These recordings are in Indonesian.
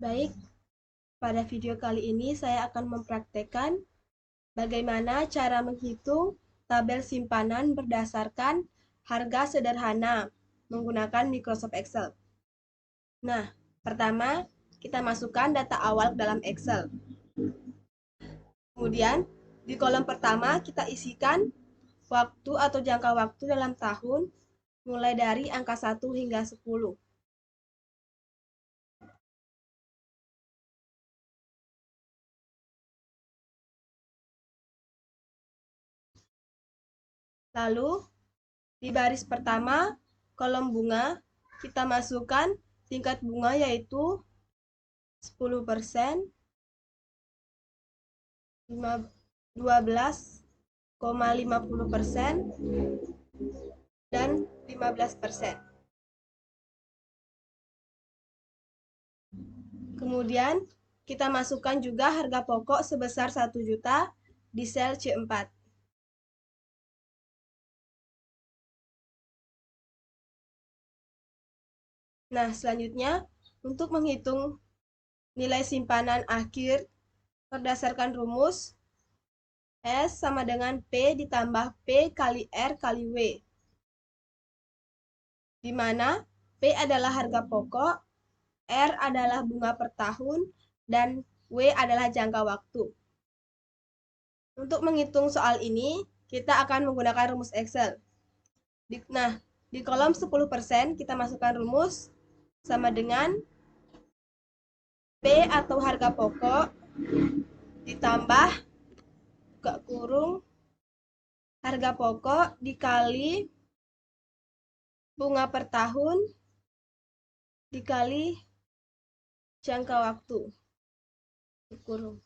Baik, pada video kali ini saya akan mempraktekkan bagaimana cara menghitung tabel simpanan berdasarkan harga sederhana menggunakan Microsoft Excel. Nah, pertama kita masukkan data awal ke dalam Excel. Kemudian, di kolom pertama kita isikan waktu atau jangka waktu dalam tahun mulai dari angka 1 hingga 10. Lalu, di baris pertama, kolom bunga, kita masukkan tingkat bunga yaitu 10%, 12,50%, dan 15%. Kemudian, kita masukkan juga harga pokok sebesar 1 juta di sel C4. Nah, selanjutnya, untuk menghitung nilai simpanan akhir berdasarkan rumus S sama dengan P ditambah P kali R kali W, di mana P adalah harga pokok, R adalah bunga per tahun, dan W adalah jangka waktu. Untuk menghitung soal ini, kita akan menggunakan rumus Excel. Nah, di kolom 10% kita masukkan rumus sama dengan P atau harga pokok ditambah buka kurung harga pokok dikali bunga per tahun dikali jangka waktu. Kurung.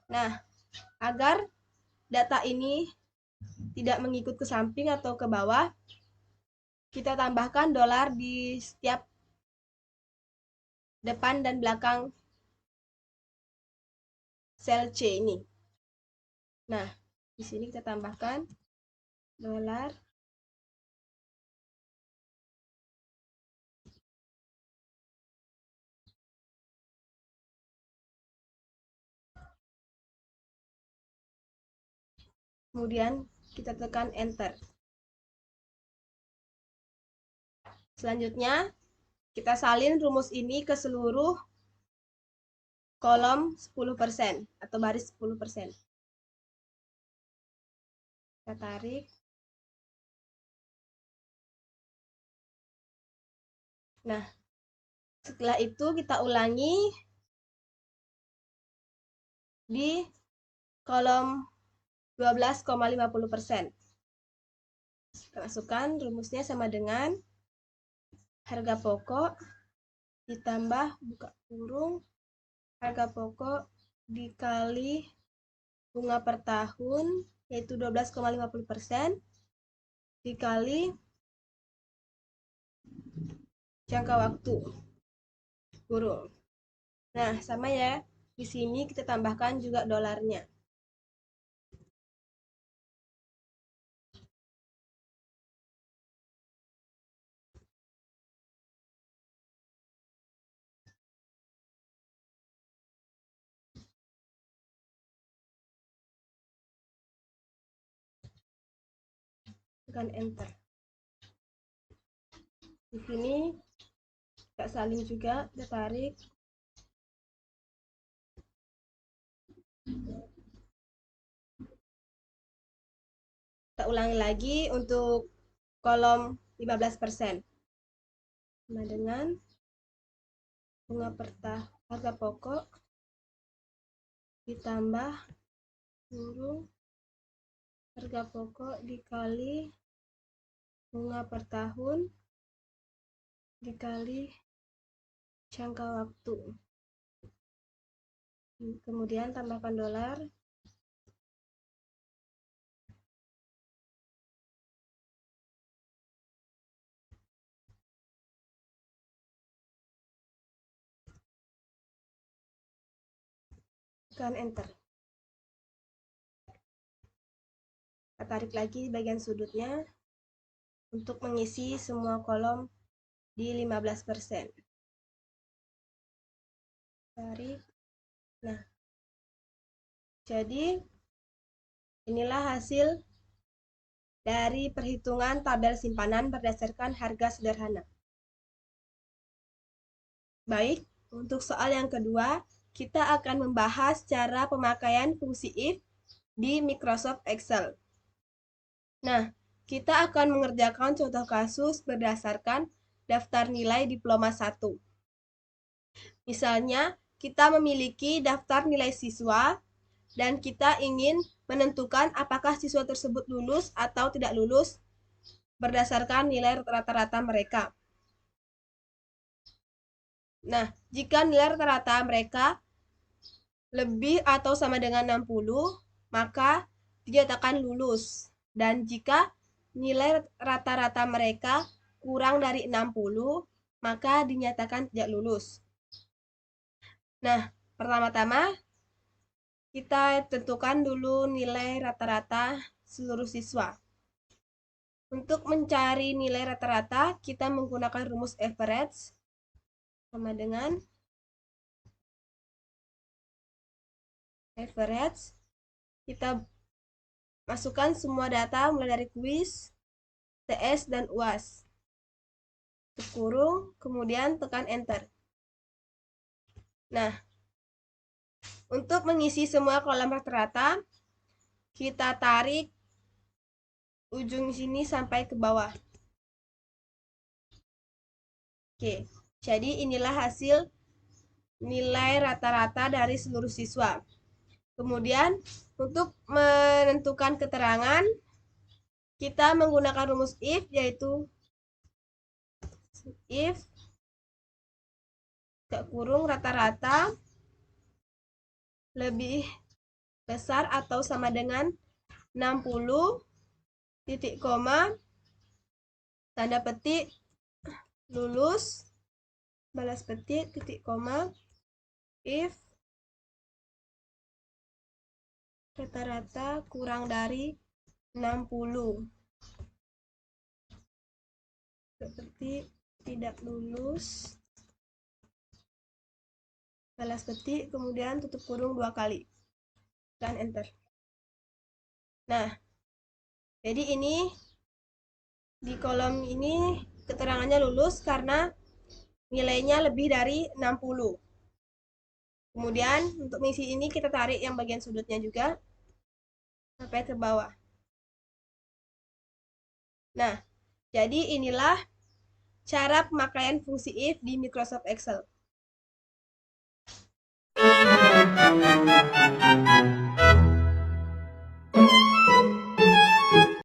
Nah, agar data ini tidak mengikut ke samping atau ke bawah, kita tambahkan dolar di setiap depan dan belakang sel C ini. Nah, di sini kita tambahkan dolar. Kemudian kita tekan enter. Selanjutnya, kita salin rumus ini ke seluruh kolom 10% atau baris 10%. Kita tarik. Nah, setelah itu kita ulangi di kolom 12,50%. Kita masukkan rumusnya sama dengan harga pokok ditambah buka kurung harga pokok dikali bunga per tahun yaitu 12,50% dikali jangka waktu kurung. Nah, sama ya. Di sini kita tambahkan juga dolarnya. Tekan enter. Di sini kita salin juga, kita tarik. Kita ulangi lagi untuk kolom 15%. Sama dengan bunga per tahun harga pokok ditambah kurung harga pokok dikali bunga per tahun dikali jangka waktu. Kemudian tambahkan dolar. Tekan enter. Kita tarik lagi bagian sudutnya untuk mengisi semua kolom di 15%. Nah, jadi inilah hasil dari perhitungan tabel simpanan berdasarkan harga sederhana. Baik, untuk soal yang kedua, kita akan membahas cara pemakaian fungsi if di Microsoft Excel. Nah, kita akan mengerjakan contoh kasus berdasarkan daftar nilai diploma 1. Misalnya, kita memiliki daftar nilai siswa dan kita ingin menentukan apakah siswa tersebut lulus atau tidak lulus berdasarkan nilai rata-rata mereka. Nah, jika nilai rata-rata mereka lebih atau sama dengan 60, maka dinyatakan lulus. Dan jika nilai rata-rata mereka kurang dari 60, maka dinyatakan tidak lulus. Nah, pertama-tama kita tentukan dulu nilai rata-rata seluruh siswa. Untuk mencari nilai rata-rata, kita menggunakan rumus average sama dengan average. Kita masukkan semua data mulai dari kuis, TS, dan UAS. Kurung, kemudian tekan enter. Nah, untuk mengisi semua kolom rata-rata, kita tarik ujung sini sampai ke bawah. Oke, jadi inilah hasil nilai rata-rata dari seluruh siswa. Kemudian, untuk menentukan keterangan, kita menggunakan rumus if, yaitu if kurung rata-rata lebih besar atau sama dengan 60, titik koma, tanda petik, lulus, balas petik, titik koma, if rata-rata kurang dari 60. Seperti tidak lulus, balas petik, kemudian tutup kurung 2 kali. Dan enter. Nah, jadi ini di kolom ini keterangannya lulus karena nilainya lebih dari 60. Kemudian untuk misi ini kita tarik yang bagian sudutnya juga sampai ke bawah. Nah, jadi inilah cara pemakaian fungsi if di Microsoft Excel.